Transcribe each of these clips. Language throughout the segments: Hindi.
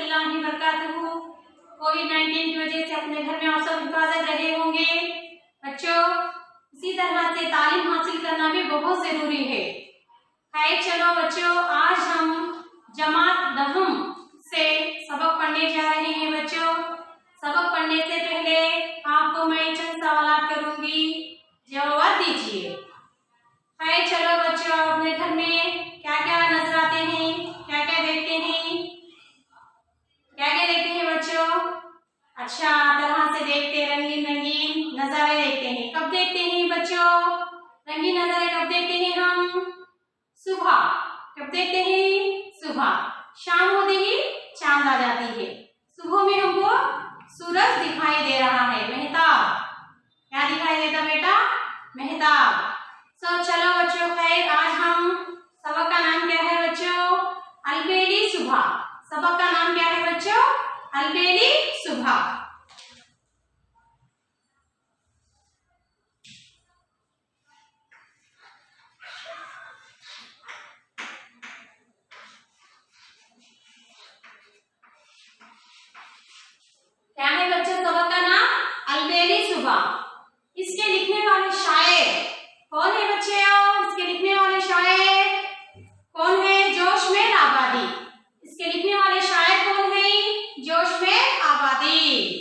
रहमतुल्लाहि व बरकातहू। कोविड-19 की वजह से अपने घर में आप सब हिफाजत रहे होंगे। बच्चों, इसी तरह से तालीम हासिल करना भी बहुत जरूरी है। चलो बच्चों, आज हम जमात दहम से सबक पढ़ने जा रहे हैं। बच्चों, सबक पढ़ने से पहले आपको मैं चंद सवाल करूंगी, जवाब दीजिए। चलो बच्चों, अपने घर में क्या क्या नजर आते हैं, क्या क्या देखते हैं, क्या क्या देखते हैं बच्चों? अच्छा तरह से देखते, रंगीन रंगीन नजारे देखते हैं। कब देखते हैं बच्चों? रंगीन नजारे कब देखते हैं हम? सुबह। कब देखते हैं? सुबह। शाम होते ही चांद आ जाती है। सुबह में हमको सूरज दिखाई दे रहा है, मेहताब। क्या दिखाई देता बेटा? मेहताब। चलो बच्चों, खैर आज हम सबक का नाम क्या है बच्चों? अलबेली सुबह। सबक का नाम क्या है बच्चों? अलबेली सुबह। क्या है बच्चों सबक का नाम? अलबेली सुबह। इसके लिखने वाले शायर कौन है बच्चों? इसके लिखने वाले शायर कौन है? जोशमेल आबादी। इसके लिखने वाले शायर कौन है? जोशमेल आबादी।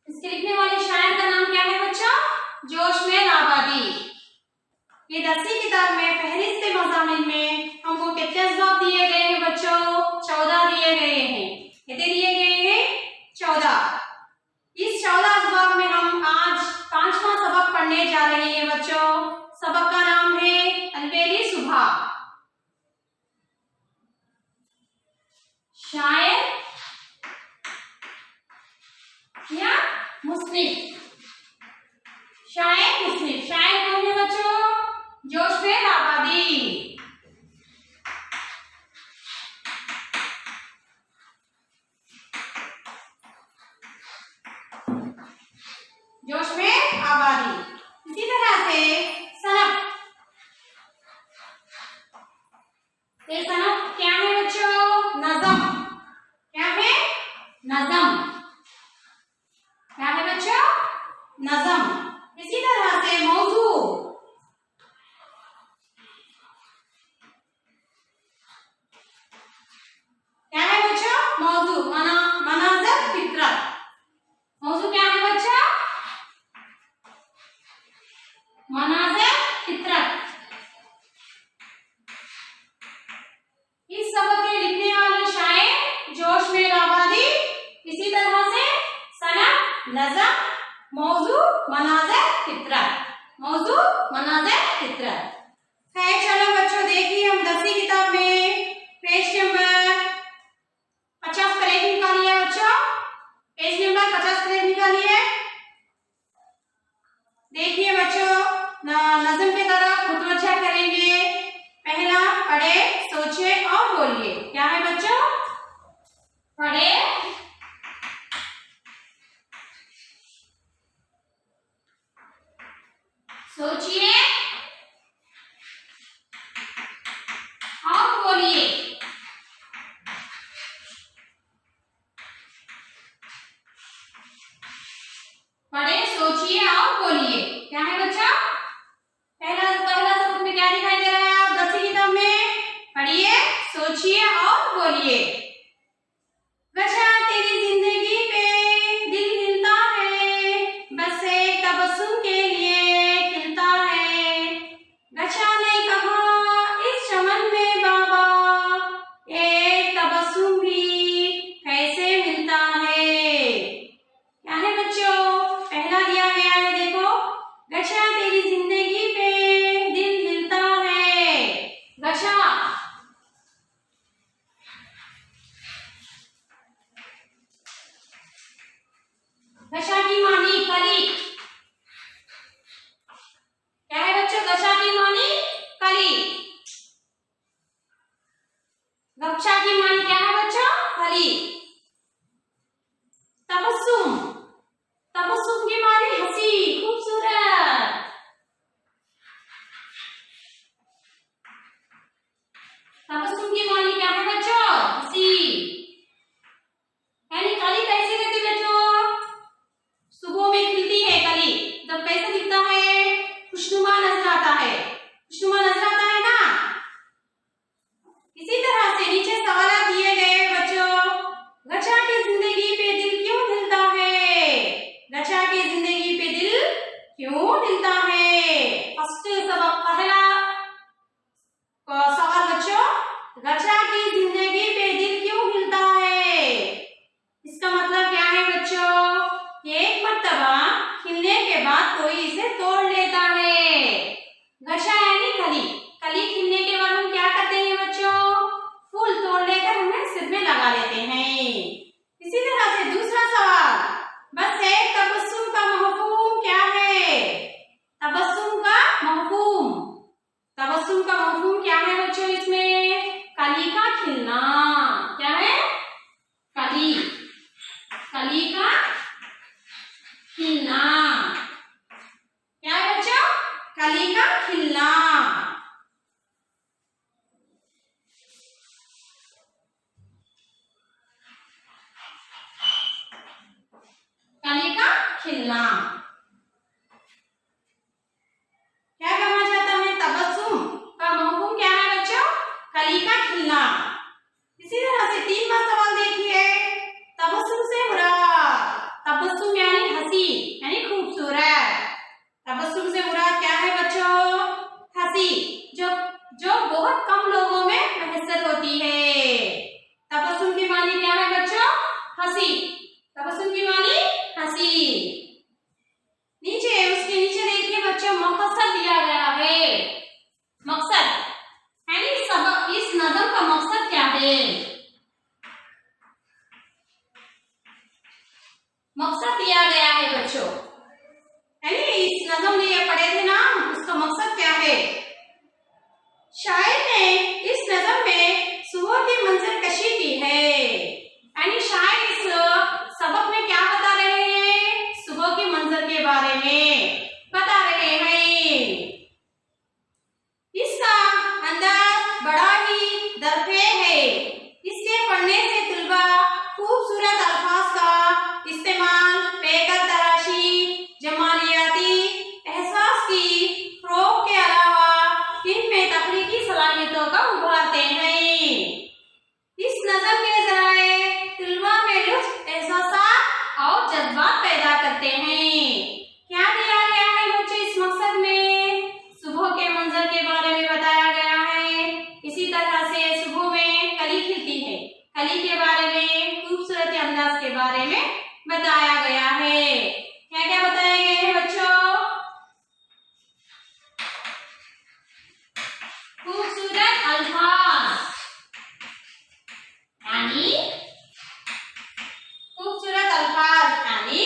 इसके लिखने वाले शायर का नाम क्या है बच्चों? जोशमेल आबादी। ये 10वीं किताब में फहरिस्त मज़ामिन में हमको कितने असबाब दिए गए हैं बच्चों? 14 दिए गए हैं। कितने दिए गए हैं? 14। इस 14 असबाब में हम आज 5वां सबक पढ़ने जा रहे हैं बच्चों। सबक का नाम है अलबेली सुबह। शायर या मुस्लिम? शायर मुस्लिम। शायर कौन है बच्चों? जोशमेल आबादी। जोशमेल आबादी। इसी तरह से सनफ। सनफ क्या है बच्चों? नज़म। क्या है? नज़म। क्या है बच्चों? नज़म। इसी तरह से मौजू। क्या है बच्चों? मौजू मनाज़िर फितरत। मौजू क्या है बच्चा? मनाज़िर फितरत। इस सबक के लिखने वाले शायर जोशमेल आबादी। इसी तरह से सनफ, नज़म, मौजू, मनाज़िर फितरत। मौजू, मनाज़िर फितरत। चलो बच्चों, देखिए हम 10वीं किताब में पेज नंबर 50 पर एक निकालिए बच्चों। पेज नंबर 50 पर एक निकालिए। देखिए बच्चों, नज़म की तरफ मुतवज्जा करेंगे। पहला, पढ़े, सोचे और बोलिए। क्या है बच्चों? पढ़े, सोचिए और बोलिए। पढ़े, सोचिए और बोलिए। क्या है बच्चा? पहला सबक में क्या दिखाई दे रहा है? आप 10वीं किताब में पढ़िए, सोचिए और बोलिए। गशा तेरी जिंदगी पे दिल हिलता है, बस एक तबस्सुम के लिए खिलता है। गशा ने कहा इस चमन में बाबा, एक तबस्सुम भी कैसे मिलता है। क्या है बच्चों? पहला दिया गया है, देखो, गशा तेरी जिंदगी पे दिल हिलता है। गशा, गशा की मानी कली। क्या है बच्चों? गशा की मानी कली। गपशा की मानी क्या है बच्चों? कली। खिलना। क्या है? कली, कली का खिलना। क्या है बच्चों? कली का खिलना। कली का खिलना। क्या कहा जाता है? तबस्सुम का मफहूम क्या है बच्चों? कली का खिलना। इसी तरह से 3 बार सवाल देखिए। तबस्सुम से मुराद, तबस्सुम यानी हंसी, यानी खूबसूरत। तबस्सुम से मुराद क्या है बच्चों? हंसी, जो जो बहुत कम लोगों में मुयस्सर होती है। तबस्सुम की मानी क्या है बच्चों? हंसी। तबस्सुम की मानी हंसी। नीचे, उसके नीचे देखिए बच्चों, मकसद दिया गया है। मकसद यानी सबक, इस नज़म का मकसद क्या है? मकसद दिया गया है बच्चों, यानी इस नज़म में ये पढ़े थे ना, उसका मकसद क्या है? शायर ने इस नज़म में सुबह की मंजर कशी की है, यानी शायर इस सबक में क्या बता रहे हैं? सुबह की मंजर के बारे में बता रहे हैं। इसका अंदाज बड़ा ही दरफे है। इसके पढ़ने से तुलबा खूबसूरत अल्फाज का इस्तेमाल, पेकर तराशी, जमालियाती एहसास की फ़रोग़ के अलावा इनमें तख्लीकी सलाहियतों का उभारते हैं। इस नज़म के ज़राए तुलबा में लुत्फ़, एहसासात और जज्बात पैदा करते हैं। क्या दिया गया है बच्चे इस मकसद में? सुबह के मंजर के बारे में बताया गया है। इसी तरह से सुबह में कली खिलती है, कली के बारे में, खूबसूरत अंदाज के बारे में बताया गया है। क्या क्या बताया गया है बच्चों? खूबसूरत अल्फाज यानी, खूबसूरत अल्फाज यानी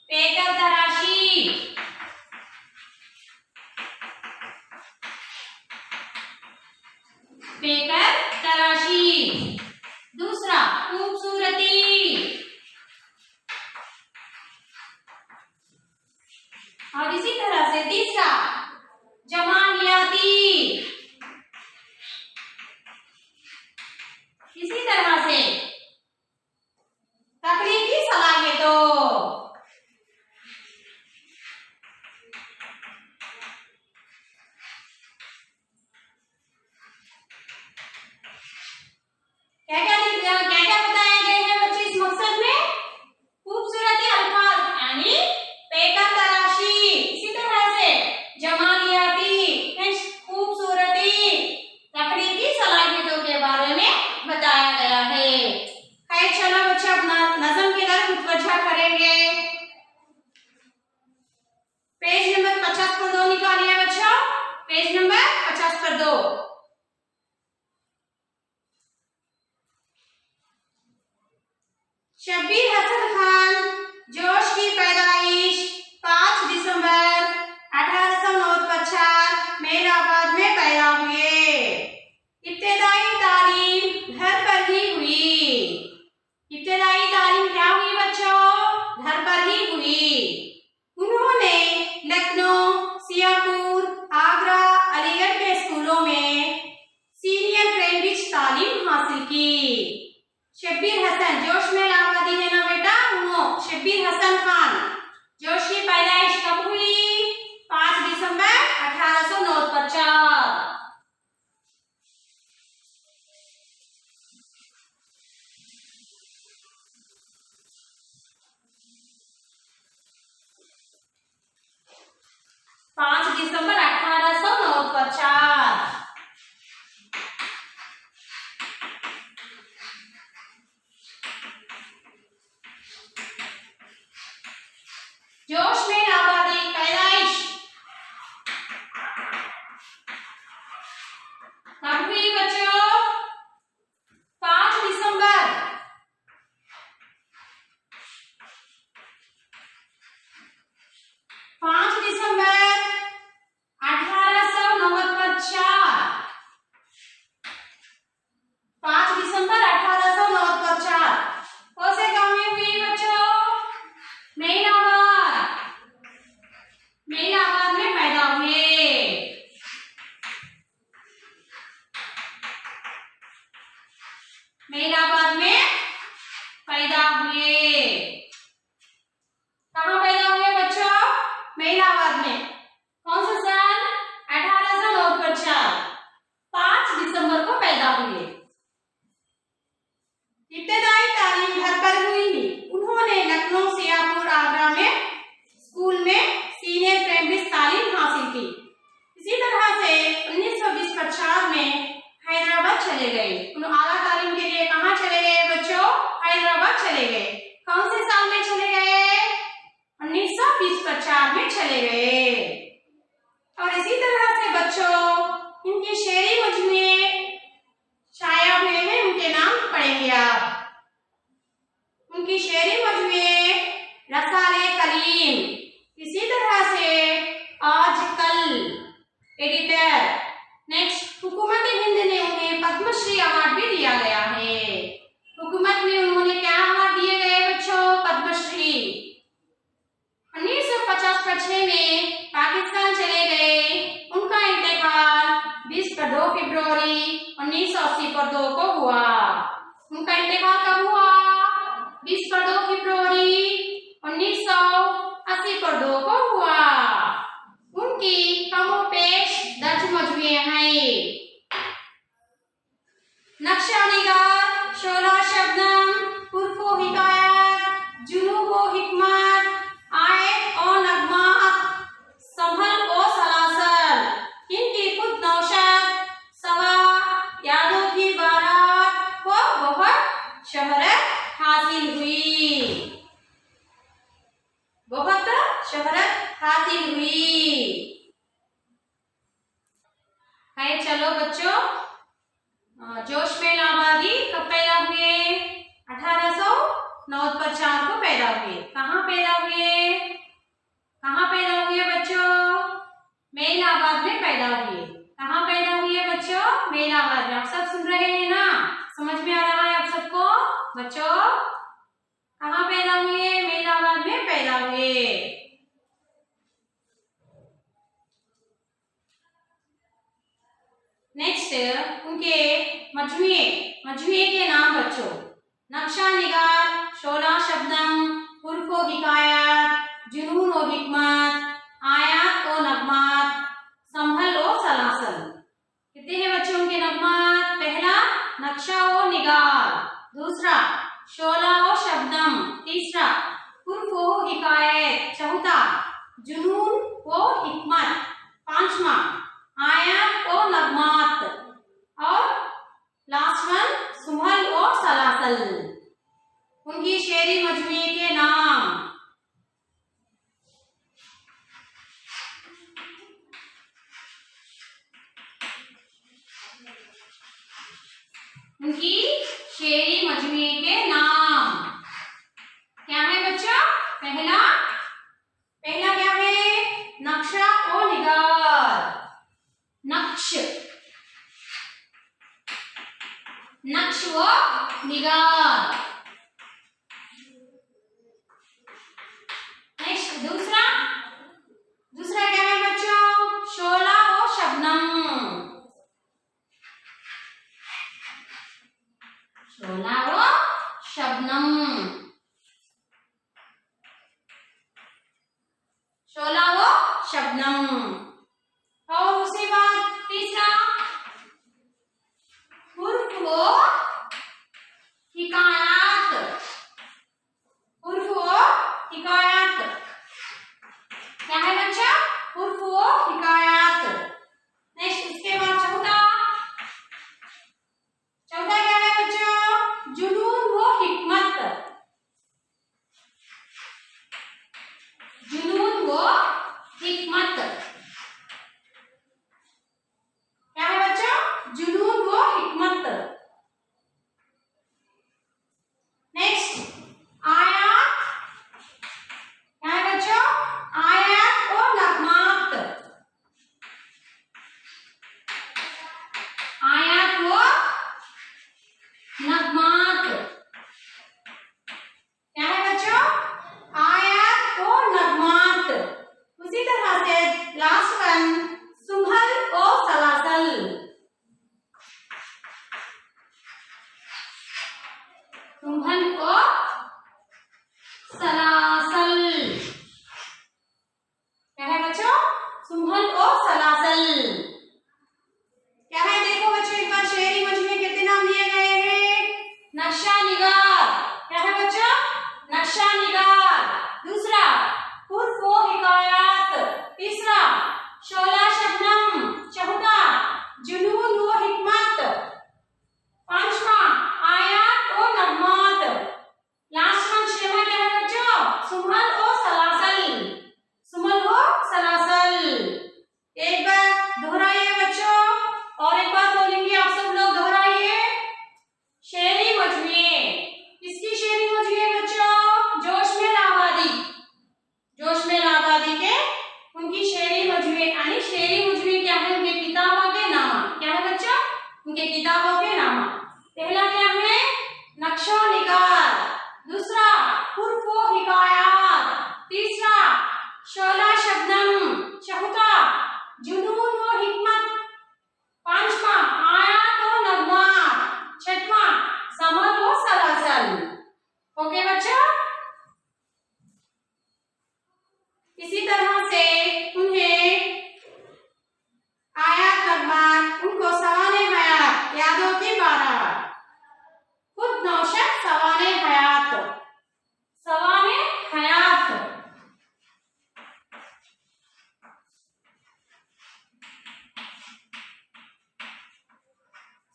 पेकर तराशी, पेकर तराशी। दूसरा खूबसूरती, और इसी तरह से तीसरा जमालियाती। इसी तरह से तख्लीकी सलाहियतों। क्या बताया गया है बच्चे इस मकसद में? खूबसूरती अल्फाज यानी पेकर तराशी, इसी तरह से जमालियाती, खूबसूरती, तख्लीकी सलाहियतों के बारे में बताया गया है। खैर चलो बच्चे, अपना नज़म की तरफ मुतवज्जा करेंगे। पेज नंबर 50 पर 2 निकालिए बच्चों, पेज नंबर 50 पर 2। शब्बीर हसन खान जोश की पैदाइश 5 दिसंबर 1859 मेराबाद में पैदा हुए। इब्तदाई तालीम घर पर ही हुई। इब्तदाई तालीम क्या हुई बच्चों? घर पर ही हुई। उन्होंने लखनऊ, सियापुर, आगरा, अलीगढ़ के स्कूलों में सीनियर प्राइमरी तालीम हासिल की। शब्बीर हसन, जोश में आबादी है ना बेटा, वो शब्बीर हसन खान, जोश की पैदाइश कब हुई? 5 दिसंबर 1859। 5 दिसंबर 1849। जोश में आबादी पैदाइश कब हुई बच्चों? 5 दिसंबर 1849। 5 मेलाबाद में पैदा हुए। कहाँ पैदा हुए बच्चों? मेलाबाद में। कौन सा साल? 1849, 5 दिसंबर को पैदा हुए। इब्तदाई तालीम घर पर हुई थी। उन्होंने लखनऊ, सियापुर, आगरा में स्कूल में सीनियर प्राइमरी तालीम हासिल की। इसी तरह से 1920-50 में हैदराबाद चले गए। आला तालीम के लिए कहाँ चले गए बच्चों? हैदराबाद चले गए। कौन से साल में चले गए? 1920-50 में चले गए। और इसी तरह से बच्चों इनके शेरी मजमूए शाया हुए हैं, उनके नाम पढ़ेंगे आप। उनकी शेरी मजमूए रसाले कलीम, इसी तरह से आजकल एडिटर। नेक्स्ट, हुकूमत हिंद ने उन्हें पद्मश्री अवार्ड भी दिया गया है। हुकूमत में उन्होंने क्या अवार्ड दिए गए बच्चों? पद्मश्री। 1950-56 में पाकिस्तान चले गए। उनका इंतकाल 2 फरवरी 1980 को हुआ। उनका इंतकाल कब हुआ? 2 फरवरी 1980 को हुआ। उनकी कमोपेश दर्ज मजमूए हैं। नक्शा निगार, शोला शबनम, उर्फो हिकायत, जुनूबो हिकमत, आयत और नगमात, संभल और सलासल। इनकी खुद नौशद, सवा, यादों की बारात को बहुत शहरत हासिल हुई। बहुत शहरत हासिल हुई है। चलो बच्चों, जोशमेल आबादी कब पैदा हुए? 1849 को पैदा हुए। कहाँ पैदा हुए? कहाँ पैदा हुए बच्चों? मेलाबाद में पैदा हुए। कहाँ पैदा हुए बच्चों? मेलाबाद में। आप सब सुन रहे हैं ना? समझ में आ रहा है आप सबको बच्चों? कहाँ पैदा हुए? मेलाबाद में पैदा हुए। नेक्स्ट, उनके मजमूए के नाम बच्चों। नक्शा निगार, शोला शबनम, उर्फो हिकायत, जुनून और हिकमत, आयात और नगमात, संभल और सलासल। कितने हैं बच्चों उनके नगमात? पहला नक्शा और निगार, दूसरा शोला और शबनम, तीसरा उर्फो हिकायत, चौथा जुनून और हिकमत, पांचवा आयात और नगमात, और लास्ट वन सुमहल और सलासल। उनकी शेरी मजमूए के नाम। उनकी शेरी मजमूए के नाम क्या है बच्चा? पहला क्या है? नक्शा और निगार। नक्श व निगार। नेक्स्ट, दूसरा क्या है बच्चों? शोला और शबनम। शोला व शबनम। शोला व शबनम। और उसके बाद तीसरा उर्फ व हिकायत। उर्फ व हिकायत क्या है बच्चा? उर्फ व हिकायत। नेक्स्ट, उसके बाद चौथा क्या है बच्चों? जुनून व हिकमत। जुनून व हिकमत क्या है बच्चों? जुनून व हिकमत। नेक्स्ट, आयात क्या है बच्चों? आयात और नगमात। आयात व नगमात क्या है बच्चों? आयात और नगमात। उसी तरह से लास्ट वन सुमहल और सलासल। सुम्भन को सलासल। क्या है बच्चों? सुम्भन को सलासल क्या है? देखो बच्चों एक बार शेरी मजमूए कितने नाम दिए गए हैं? नक्शा निगार। क्या है बच्चों? नक्शा निगार। दूसरा हुर्फ व हिकायात। तीसरा शोला शबनम। चौथा जुनून व हिकमत। पांचवा आयात व नगमात। लास्ट वन छठवां क्या है बच्चों? सुम्हल व सलासल। सुम्हल व सलासल। एक बार दोहराइए बच्चों, और एक बार बोलेंगे आप सब लोग, दोहराइए। शेरी मजमूए। किसकी शेरी मजमूए बच्चों? जोश में आबादी। जोश में आबादी के उनकी शेरी मजमूए, यानी शेरी मजमूए क्या है? उनके किताबों के नामा। क्या है बच्चों? उनके किताबों के नामा। पहला क्या है? नक्शा निगार। दूसरा हुर्फ व हिकायात। तीसरा शोला शबनम। चौथा जुनून व हिकमत। पांचवा आयात व नगमात। छठवां समल व सलासल। ओके बच्चों, इसी तरह से उन्हें आयात नगमात, उनको सवाने हयात, यादों की बारात। खुद नौशद सवाने हयात। सवाने हयात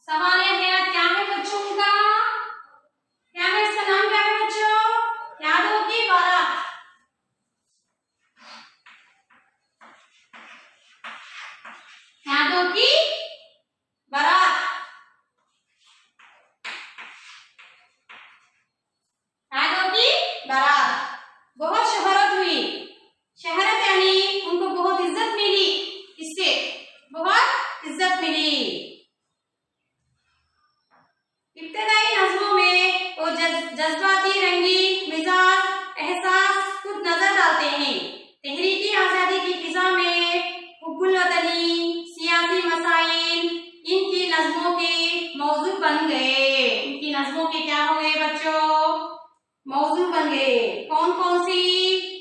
सवाने हयात क्या है बच्चों का? क्या है इसका नाम? क्या है बच्चों? यादों की बारात। यादों की बारात। यादों की बारात। बहुत शोहरत हुई। शहरत यानी उनको बहुत इज्जत मिली, इससे बहुत इज्जत मिली। इब्तदाई नज़्मों में वो जज्बाती, रंगी मिजाज, एहसास खुद नजर डालते हैं। तहरीकी आजादी की फिजा में हुब्बुल वतनी, सियासी मसाइल इनकी नज़्मों के मौजू बन गए। इनकी नज़्मों के क्या हो गए बच्चों? मौजू बन गए। कौन कौन सी?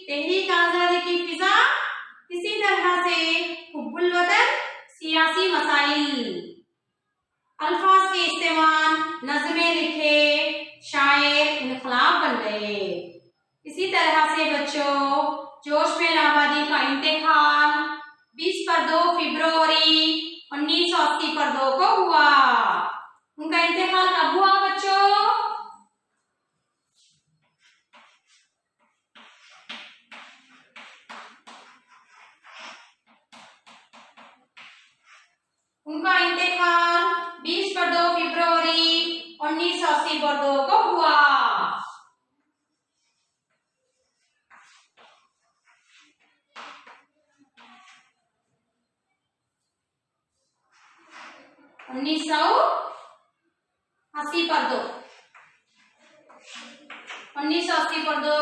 तहरीक आजादी की फिजा, इसी तरह से हुब्बुल वतन, सियासी मसाइल। अल्फाज के इस्तेमाल, नज़्में लिखे, शायर इनकलाब बन गए। इसी तरह से बच्चों जोश में आबादी का इंतकाल 20 फरवरी 1980 को हुआ। उनका इंतकाल कब हुआ बच्चों? उनका इंतकाल 20 फरवरी 1980 को हुआ। उन्नीस सौ 1980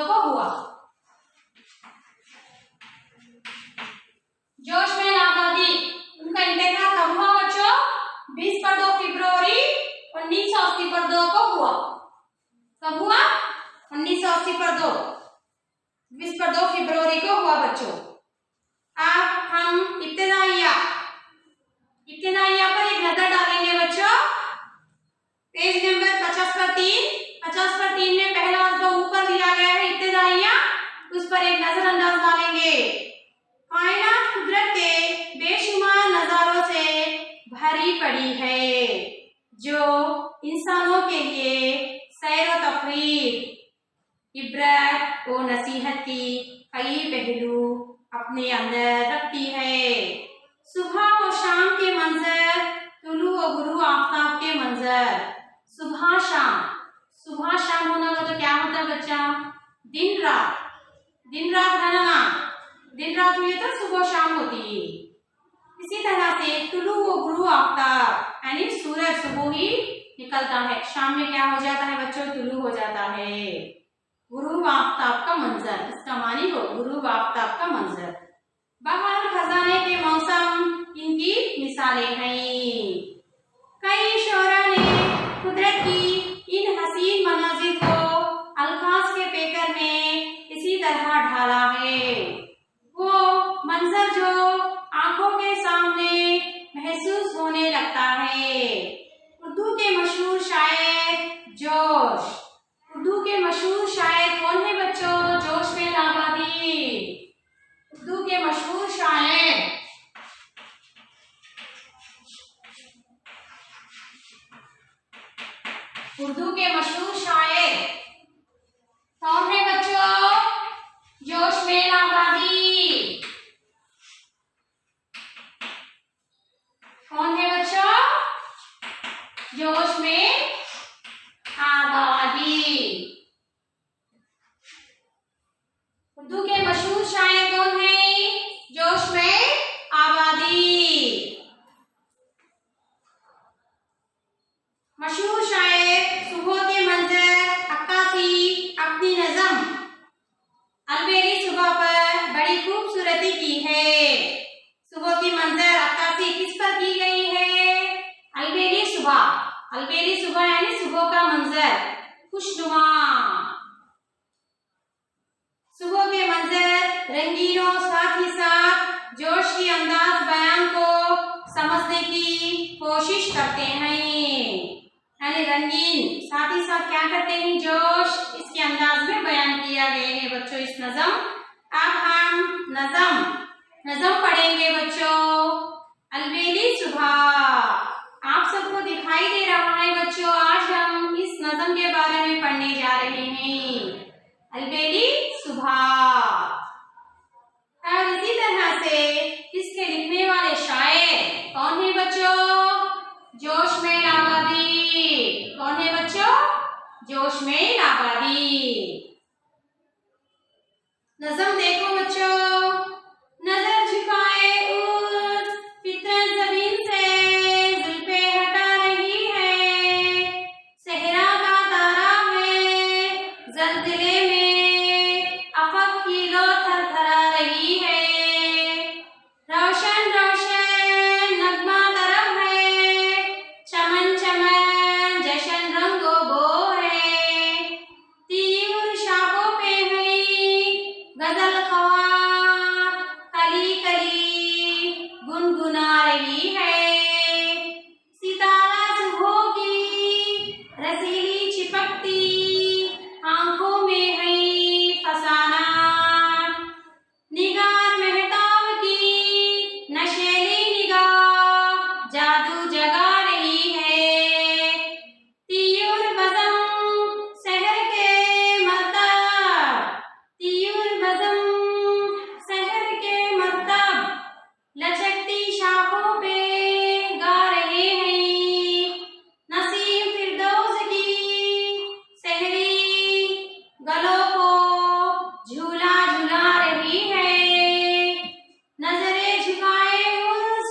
को हुआ। जोश में आबादी, उनका इंतकाल कब हुआ बच्चों? 20 फरवरी 1980 को हुआ। कब हुआ? 1980 20 फरवरी को हुआ बच्चों। अब हम इब्तिदाइया पर एक नजर डालेंगे बच्चों। पेज नंबर 50 पर 3 में पहला जो ऊपर दिया गया है इब्तिदाइया, उस पर एक नजर डालेंगे। कायनात कुदरत के बेशुमार नजारों से भरी पड़ी है, जो इंसानों के लिए सैर व तफरीह, इबरत व नसीहत की कई पहलू अपने अंदर रखती है। सुबह और शाम के मंजर, तुलू और गुरू आफ्ताब के मंजर। सुबह शाम होना तो क्या होता है बच्चा? दिन रात रहना। दिन रात हुई तो सुबह शाम होती है। इसी तरह से तुलू व गुरू आफ्ताब, यानी सूरज सुबह ही निकलता है, शाम में क्या हो जाता है बच्चों? तुलू हो जाता है। गुरू आफ्ताब का मंजर, इसका मानी हो गुरू आफ्ताब का मंजर। बहार खजाने के मौसम इनकी मिसालें हैं। कई शोरा ने कुदरत की इन हसीन मनाजिर जोश। उर्दू के मशहूर शायर कौन है बच्चों? जोश में इलाहाबादी। उर्दू के मशहूर शायर कौन है बच्चों? जोश में इलाहाबादी। कौन है बच्चों? जोश में आबादी। उर्दू के मशहूर शायर कौन है? जोश में आबादी। मशहूर शायर सुबह के मंजर अक्कासी अपनी नज़म अलबेली सुबह पर बड़ी खूबसूरती की है। सुबह की मंजर अक्कासी किस पर की गई है? अलबेली सुबह। अलबेली सुबह यानी सुबह का मंजर खुशनुमा। सुबह के मंजर रंगीन और साथ ही साथ जोश की अंदाज बयान को समझने की कोशिश करते हैं, यानी रंगीन साथ ही साथ क्या करते हैं? जोश इसके अंदाज में बयान किया गया है बच्चों इस नज़म। अब हम नज़म पढ़ेंगे बच्चों। अलबेली सुबह आप सबको दिखाई दे रहा है बच्चों। आज हम इस नज़म के बारे में पढ़ने जा रहे हैं, अलबेली सुबह। और इसी तरह से इसके लिखने वाले शायर कौन है बच्चों? जोश में इलाहाबादी। कौन है बच्चों? जोश में इलाहाबादी। नज़म देखो बच्चों। नजर झुकाए उस फितरत ज़मीन से जुल्फे हटा रही है, सहरा का तारा है ज़लज़ले में अफक की लो थरथरा रही है, रोशन रोशन नगमा तरफ है, चमन चमन जशन रंगो बो है, तीर शाहों पे है गजल ख्वार कली कली गुनगुना रही है, सितारा सुबह की रसीली चिपकती आंखों में है फसाना, निगार महताब की नशेली निगाह जादू जगा रही है, तीर बज़म सहर के मर्तब, तीर बज़म सहर के मर्तब लचकती शाखों पे गा रहे हैं, नसीम फिरदौस की सहरी गलों को झूला झुला रही है, नजरे झुकाए उस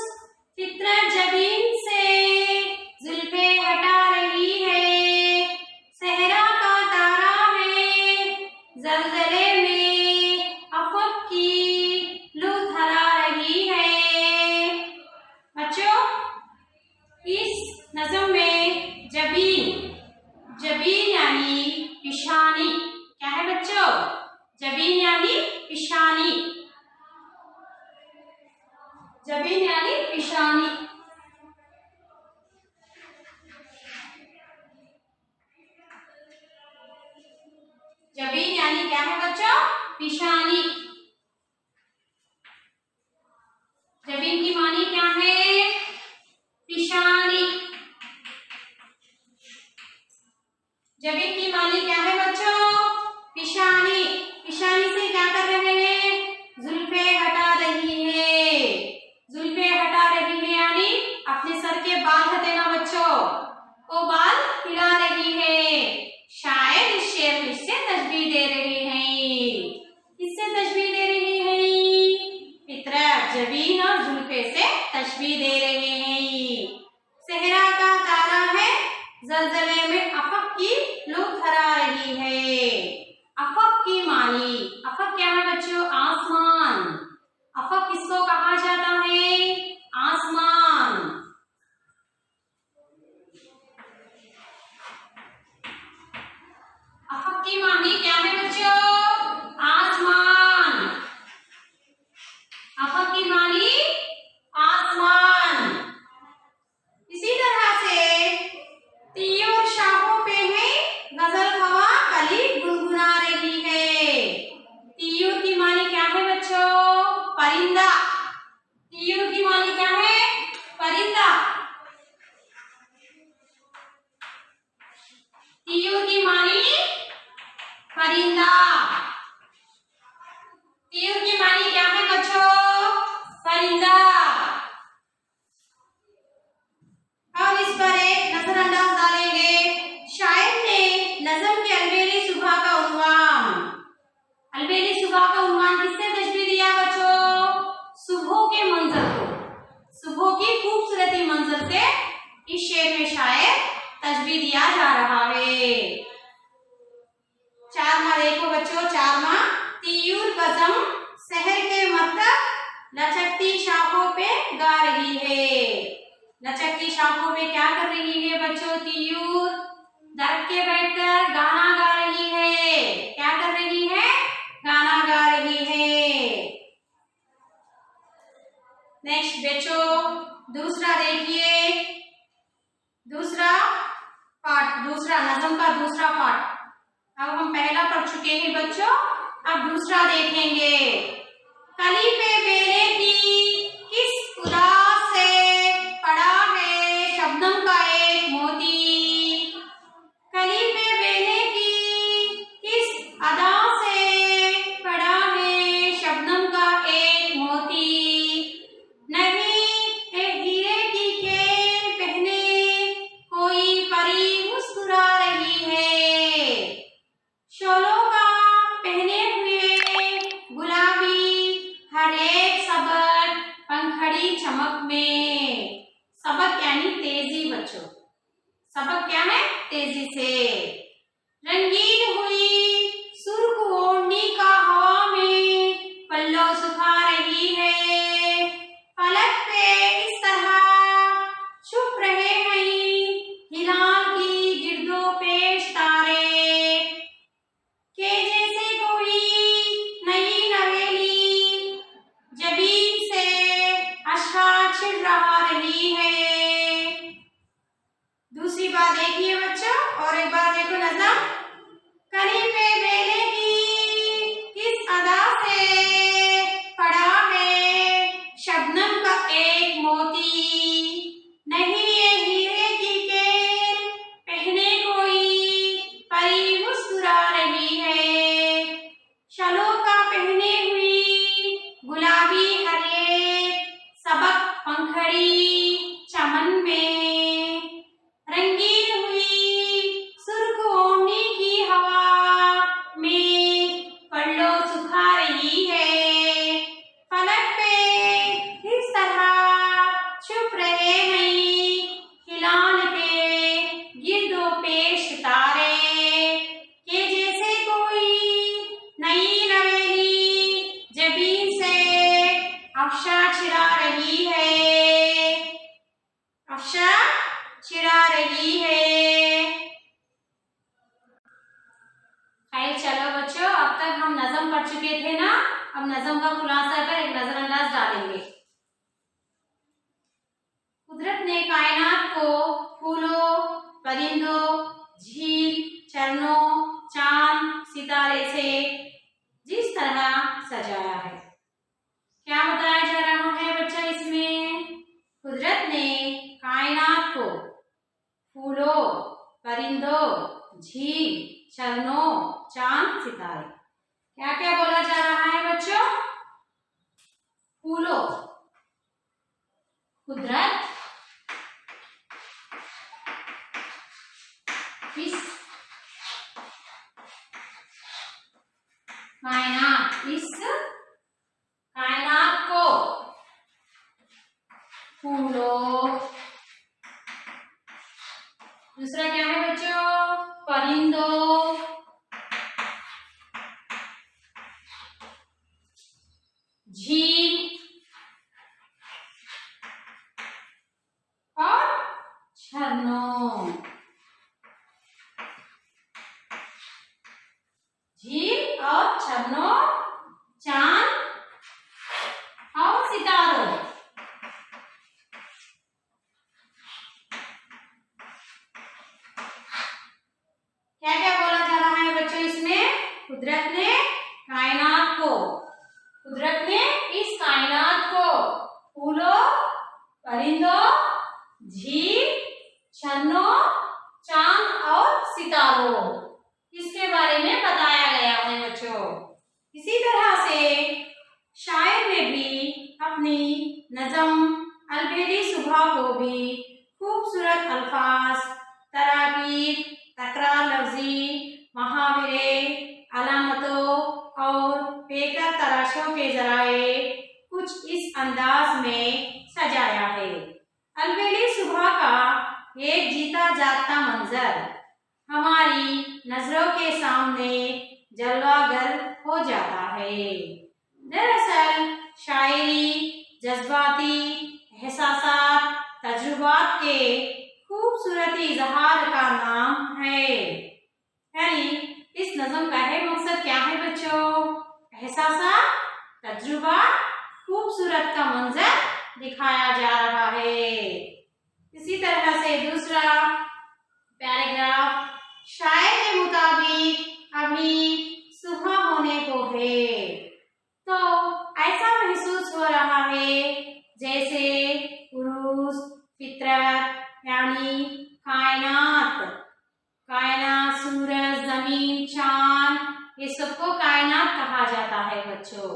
फितरत जबीन से जुल्फे हटा रही है, सहरा का तारा है ज़लज़ले में अफक की लू थरा रही है। बच्चों इस नज़म में जबीन यानी पेशानी, क्या है बच्चों? जबीन यानी पेशानी। जबीन यानी पेशानी। जबीन यानी क्या है बच्चों? पेशानी। जबीन की मानी क्या है? पेशानी। जबीन की मानी क्या है बच्चों? पेशानी। पेशानी से क्या कर रहे हैं? जुल्फे हटा रही है। जुल्फे हटा रही है यानी अपने सर के बाल हटे ना बच्चों, वो बाल हिला रही है। शायद इस शेर को इससे तशबीह दे रहे हैं। किससे तशबीह दे रहे हैं? फितरत जबीन और जुल्फे से तशबीह दे रहे हैं। सहरा का तारा है ज़लज़ले में अफक की लू थरा रही है। अफक की मानी, अफक क्या है बच्चों? आसमान। अफक परिंदा। तीर की मानी क्या है बच्चों? परिंदा। अब इस पर एक नजरअंदाज डालेंगे। शायर ने नज़्म के अलबेली सुबह का उन्वान, अलबेली सुबह का उन्वान किससे तशबीह दिया बच्चों? सुबह के मंजर को, सुबह की खूबसूरती मंजर से इस शेर में शायर तशबीह दिया जा रहा है। 4वां देखो बच्चों, 4वां, तियूर बज़म शहर के मतलब लचकती शाखों पे गा रही है। लचकती शाखों पे क्या कर रही है बच्चों? तियूर दरख्त के बैठकर गाना गा रही है। क्या कर रही है? गाना गा रही है। नेक्स्ट बच्चों, दूसरा देखिए, दूसरा पार्ट, दूसरा नज़्म का दूसरा पार्ट। अब हम पहला पढ़ चुके हैं बच्चों, अब दूसरा देखेंगे। कली पे बेले की किस उदास से पड़ा है शबनम का एक मोती। कली पे बेले की किस अदा से पड़ा है शबनम का एक मोती। नहीं है हीरे की केन पहने कोई परी मुस्कुरा रही है। शोलों का पहने हुए गुलाबी हर एक सबक पंखड़ी चमक में। सबक यानी तेजी बच्चों, सबक क्या है? तेजी से। रंगीन हुई सुर्ख ओढ़नी का हवा में पल्लव सुखा रही है। फलक पे इस तरह छुप रहे हैं हिलाल की गिरदो पेश तारे के जैसे कोई नई नवेली जबीन से अशरा छिड़ रहा रही है। दूसरी बात देखिए बच्चों, और एक बार देखो नज़्म। कली पे बेले की किस अदा से पड़ा है शबनम का एक मोती। नहीं ये हीरे की केन पहने कोई परी मुस्कुरा रही है। शलों का पहने हुई गुलाबी हर एक सबक पंखड़ी चमन में। रंगीन हुई सुर्ख ओढ़नी की हवा में पल्लव सुखा रही है। फलक पे इस तरह छुप रहे हैं हिलाल के गिरदो पेश तारे के जैसे कोई नई नवेली जबीन से अफशा छिड़ा रही है। अफशा छिड़ा रही है। खैर चलो बच्चों, अब तक हम नज़्म पढ़ चुके थे ना, अब नज़्म का खुलासा कर एक नजरअंदाज डालेंगे। कुदरत ने कायनात को फूलों, परिंदों, झील, झरनों, चांद, सितारे से जिस तरह सजाया है, क्या बताया जा रहा है बच्चा इसमें? कुदरत ने कायनात को फूलों, परिंदों, झील, झरनों, चांद, सितारे, क्या क्या बोला जा रहा है बच्चों? फूलों, कुदरत इस कायनात, इस कायनात को फूलों, दूसरा क्या है बच्चों? परिंदों, झील और झरनों। झील और झरनों, चांद और सितारों। क्या क्या बोला जा रहा है बच्चों इसमें? कुदरत ने कायनात को, कुदरत ने इस कायनात को फूलों, परिंदों, झील, झरनों, चांद और सितारों, इसके बारे में बताया गया इसी तरह से शायर ने भी अपनी नज़म अलबेली सुबह को भी खूबसूरत अल्फाज, तराकीब, तकरार लफ्जी, मुहावरे, अलामतों और बेकर तराशों के जराए कुछ इस अंदाज में सजाया है। अलबेली सुबह का एक जीता जागता मंजर हमारी नजरों के सामने जलवागर हो जाता है। दरअसल शायरी जज्बाती एहसासात, तजुर्बात के खूबसूरत इजहार का नाम है। यानी इस नज़म का है मकसद क्या है बच्चों? एहसासात, तजुर्बात, खूबसूरत का मंजर दिखाया जा रहा है। इसी तरह से दूसरा पैराग्राफ, शायर के मुताबिक अभी सुबह होने को है, तो ऐसा महसूस हो रहा है जैसे उरूज, फितरत यानी कायनात, सूरज, जमीन, चांद, ये सबको कायनात कहा जाता है बच्चों।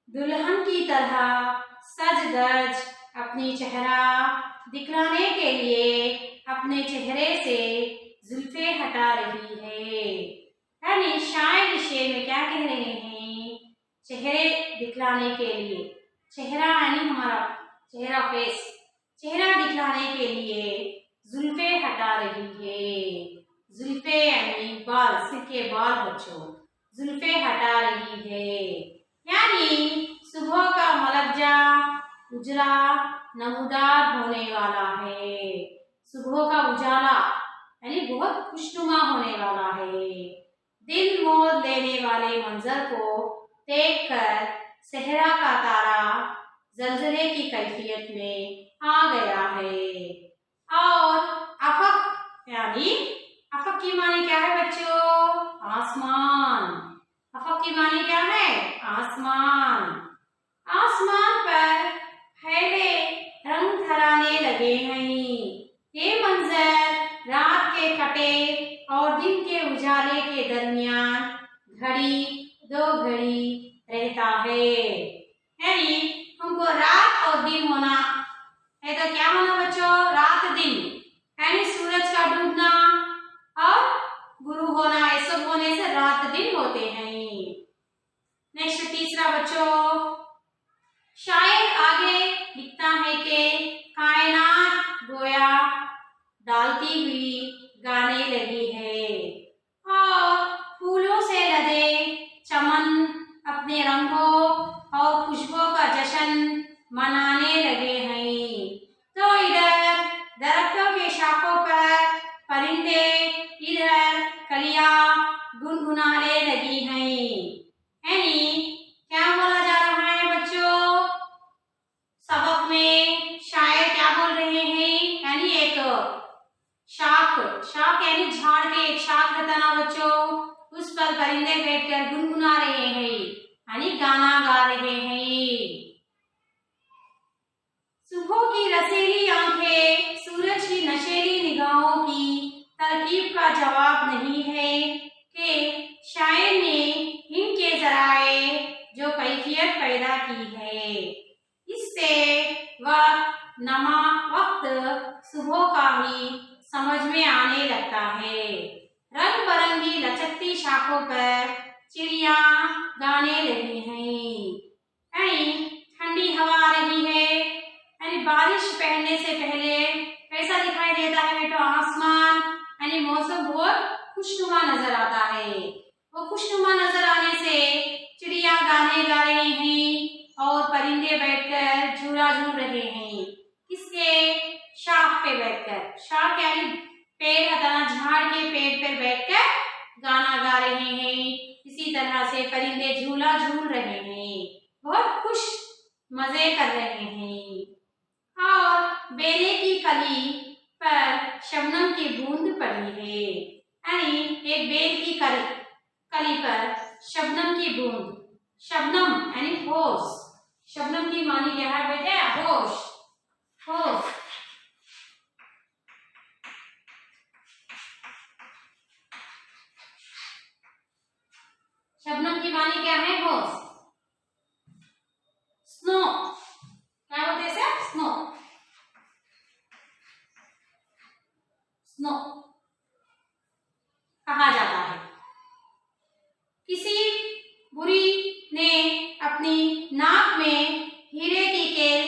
दुल्हन की तरह सज धज अपनी चेहरा दिखलाने के लिए अपने चेहरे से जुल्फे हटा रही है। यानी शायर शेर में क्या कह रहे हैं? चेहरे दिखलाने के लिए, चेहरा यानी हमारा चेहरा, फेस, चेहरा दिखलाने के लिए जुल्फे हटा रही है। जुल्फे यानी बाल, सिर के बाल बच्चों, जुल्फे हटा रही है। यानी सुबह का मलकजा उजला नमूदार होने वाला है। सुबह का उजाला यानी बहुत खुशनुमा होने वाला है। दिल मोह लेने वाले मंजर को देखकर सहरा का तारा जलजले की कैफियत में आ गया है। और अफक यानी, अफक की माने क्या है बच्चों? आसमान। अफक की माने क्या है? आसमान। आसमान पर हैले रंग धराने लगे हैं। ये मंजर रात के कटे और दिन के उजाले के दरमियान घड़ी दो घड़ी रहता है। यानी हमको रात और दिन होना है, तो क्या होना बच्चों? रात दिन, यानी सूरज का डूबना और गुरु होना, ये सब होने से रात दिन होते हैं। नेक्स्ट तीसरा बच्चों, शायर आगे लिखता है कि कायनात गोया डालती हुई गाने लगी है और फूलों से लदे चमन अपने रंगों और खुशबुओं का जश्न मनाने लगे हैं। तो इधर दरख्तों के शाखों पर परिंदे, इधर कलियां गुनगुनाने लगी हैं। यानी क्या बोला जा रहा है बच्चों? सबक में शायर क्या बोल रहे हैं? यानी एक शाख, शाख यानी झाड़ के एक शाख रहता ना बच्चों, उस पर परिंदे बैठकर गुनगुना रहे हैं, यानी गाना गा रहे हैं। सुबह की रसीली आंखें सूरज की नशेली निगाहों की तरकीब का जवाब नहीं है कि शायर ने इनके जराए जो कैफियत पैदा की है, इससे वक्त सुबह का ही समझ में आने लगता है। रंग बिरंगी लचकती शाखों पर चिड़िया गाने लगी हैं। ठंडी हवा आ रही है, यानी बारिश पहनने से पहले कैसा दिखाई देता है बेटो? आसमान, यानी मौसम बहुत खुशनुमा नजर आता है। वो खुशनुमा नजर आने से चिड़िया गाने गा रहे हैं और परिंदे बैठकर झूला झूल रहे हैं। किसके? शाख पे बैठकर। शाख यानी पेड़ हटाना, झाड़ के पेड़ पर बैठकर गाना गा रहे हैं। इसी तरह से परिंदे झूला झूल रहे हैं, बहुत खुश मजे कर रहे हैं। और बेले की कली पर शबनम की बूंद पड़ी है, यानी एक बेल की कली पर शबनम की बूंद। शबनम यानी होश, शबनम की मानी क्या है बेटे? होश, होश। शबनम की की मानी क्या है? होस। स्नो क्या बोलते हैं इसे? स्नो। स्नो कहा जाता है। किसी बुरी ने अपनी नाक में हीरे की केल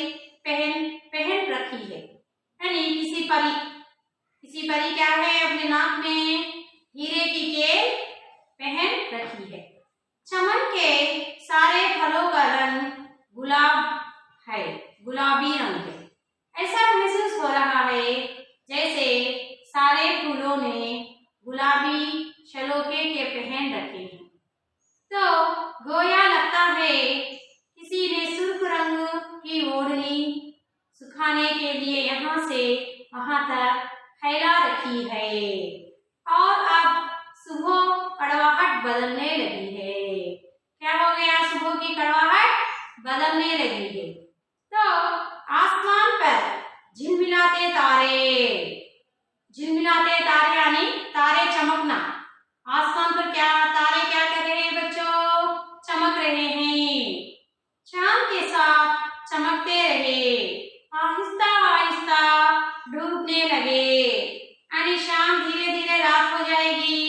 पहन रखी है, यानी किसी परी क्या है? अपने नाक में हीरे की केल पहन रखी है। चमन के सारे फलों का रंग गुलाबी रंग है। ऐसा महसूस हो रहा है जैसे सारे फूलों ने गुलाबी शलोके के पहन रखे हैं। तो गोया लगता है किसी ने सुर्ख रंग की ओढ़नी सुखाने के लिए यहाँ से वहां तक फैला रखी है और अब सुबह कड़वाहट बदलने लगी है। क्या हो गया? सुबह की कड़वाहट बदलने लगी है। तो आसमान पर झिलमिलाते तारे यानी तारे चमकना। आसमान पर तारे क्या कर रहे हैं बच्चों? चमक रहे हैं। चांद के साथ चमकते रहे, आहिस्ता आहिस्ता डूबने लगे, यानी शाम धीरे धीरे रात हो जाएगी।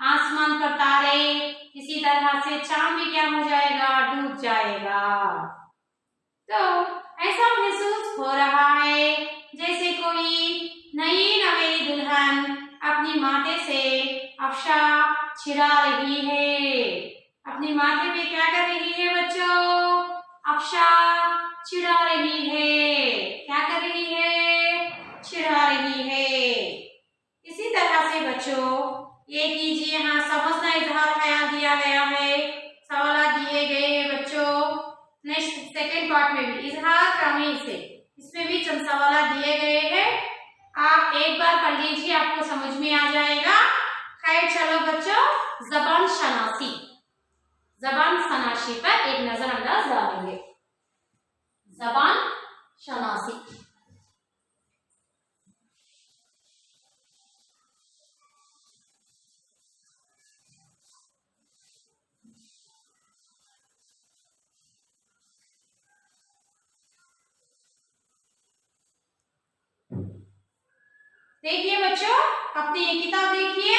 आसमान पर तारे किसी तरह से, चांद भी क्या हो जाएगा? डूब जाएगा। तो ऐसा महसूस हो रहा है जैसे कोई नई नवेली दुल्हन अपनी माथे से अफशा छिड़ा रही है। अपनी माथे पे क्या कर रही है बच्चों? अफशा छिड़ा रही है। क्या कर रही है? छिड़ा रही है। इसी तरह से बच्चों ये कीजिए, हाँ समझना इजहार ख्याल दिया गया है, सवाल दिए गए हैं बच्चों। नेक्स्ट सेकेंड पार्ट में भी इजहार क्रमी से, इसमें भी चंद सवाल दिए गए हैं। आप एक बार पढ़ लीजिए, आपको समझ में आ जाएगा। खैर चलो बच्चों, ज़बान शनासी पर एक नजरअंदाज डालेंगे। ज़बान शनासी। देखिए बच्चों, अपनी ये किताब देखिए,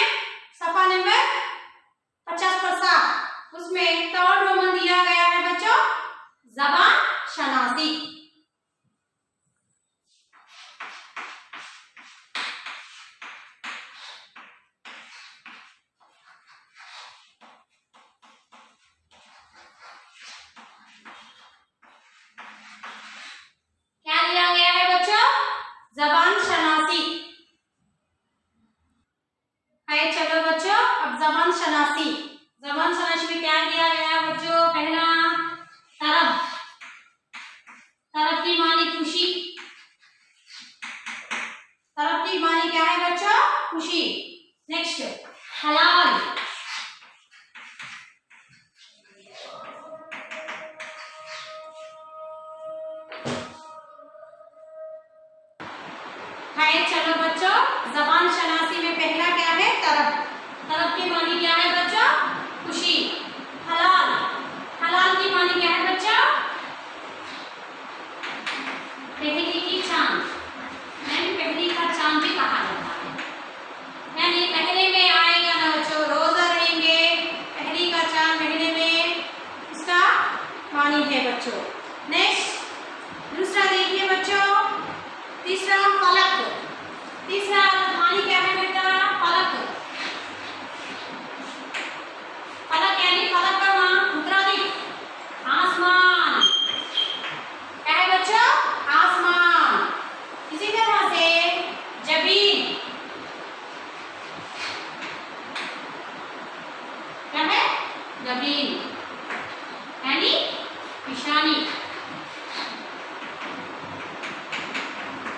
सफा नंबर 50 पर 7, उसमें थर्ड रोमन दिया गया है बच्चों, ज़बान शनासी। क्या दिया गया है बच्चों? ज़बान शनासी। चलो बच्चों, अब ज़बान शनासी में क्या दिया गया है बच्चों? पहला तरफ की मानी खुशी। तरफ की मानी क्या है बच्चों? खुशी। नेक्स्ट हलाल। चलो बच्चों, ज़बान शनासी में पहला क्या है? तरफ की मानी क्या है बच्चों? खुशी। हलाल की मानी क्या है बच्चों? पहली की चांद, पहली का चांद भी कहा जाता है, यानी पहले में आएगा ना बच्चों, रोजा रहेंगे, पहली का चांद महीने में, इसका मानी है बच्चों। नेक्स्ट दूसरा देखिए बच्चों, तीसरा फलक। तीसरा मानी क्या है बेटा? फलक। फलक यानी फलक का नाम उत्तराधिक, आसमान। क्या है बच्चों? आसमान। इसी तरह से जबीन क्या है? जबीन यानी पेशानी।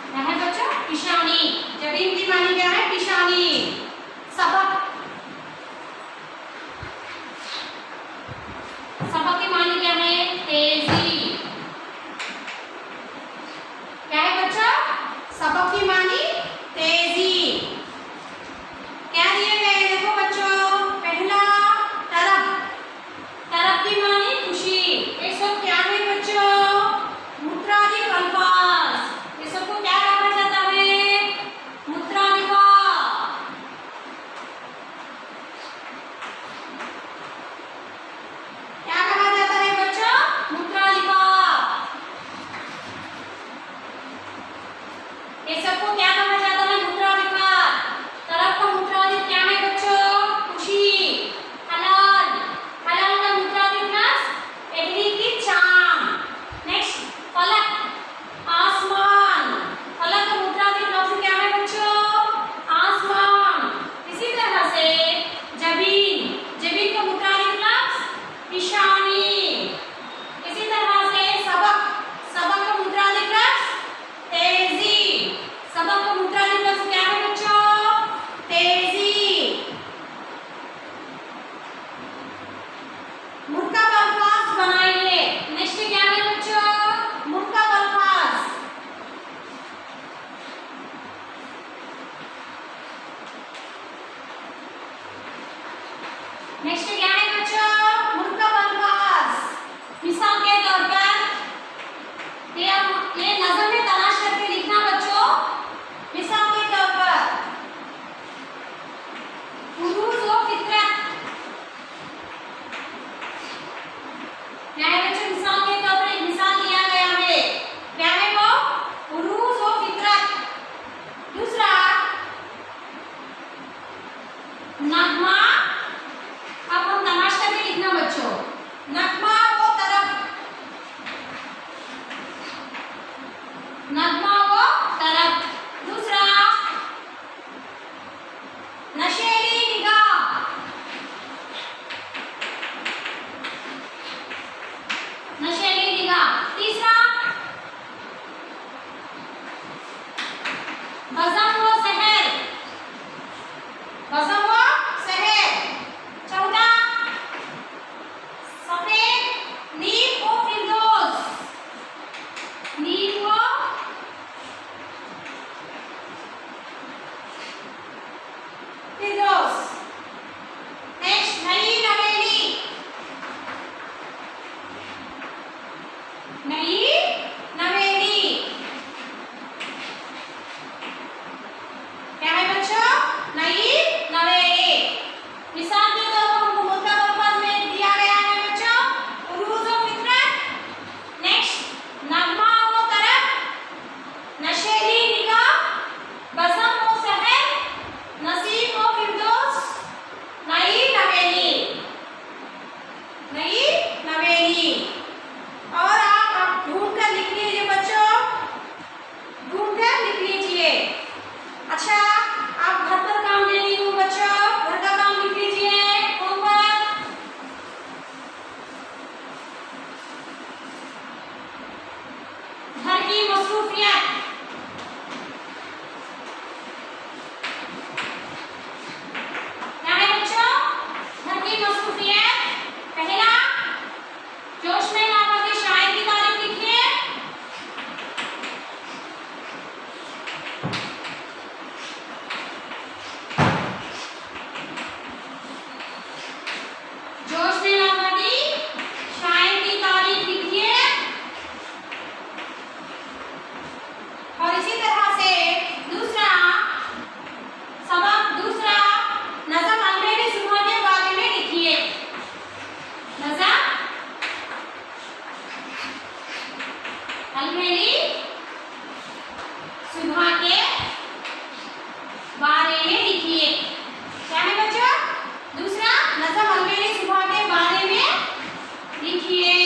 क्या है बच्चों? पेशानी। जबीन की मानी क्या है? पेशानी। सबक की मानी क्या है? तेजी। क्या है बच्चों? सबक की मानी तेजी। क्या दिए गए? देखो बच्चों, पहला तरफ, नेक्स्ट क्या है बच्चों? मुरकब अल्फाज। मिसाल के तौर पर ये नज़म में तलाश करके लिखना बच्चों। मिसाल के तौर पर उरूज व फितरत। क्या है बच्चों? मिसाल के तौर पर एक मिसाल दिया गया है, क्या है वो? उरूज व फितरत। दूसरा नगमा। अब हम तलाश करके लिखना बच्चों। नगमा वो तरफ, नगमा वो तरफ। दूसरा नशेली निगाह, नशेली निगाह। तीसरा बज़म व सहर, बज़म व सहर। चौथा सफेद नीम व फिरदौस, नीम व फिरदौस। नेक्स्ट नई नवेली, नई नवेली। क्या है बच्चों? नई नवेली। मिसाल के तौर पर हमको मुरकब अल्फाज में दिया गया है बच्चों, उरूज व फितरत, नेक्स्ट नगमा व तरफ, नशेली निगाह, बज़म व सहर, नसीम व फिरदौस, नई नवेली, नई नवेली। और आप ढूंढ कर लिख लीजिए बच्चों, ढूंढ कर लिख लीजिए। अच्छा, आप घर पर काम दे रही हूँ बच्चों, घर का काम लिख लीजिए होमवर्क। घर की मसरूफियत। क्या है बच्चों? घर की मसरूफियत। पहला जोश में लावा के शायर की तारीफ लिखिए। जोश में लावा की शायर की तारीफ लिखिए। और इसी तरह से दूसरा सबक, दूसरा नज़म अलमेली सुबह के बारे में लिखिए। नज़म अलमेली सुबह के बारे में लिखिए। क्या है बच्चों? दूसरा नज़म अलमेली सुबह के बारे में लिखिए।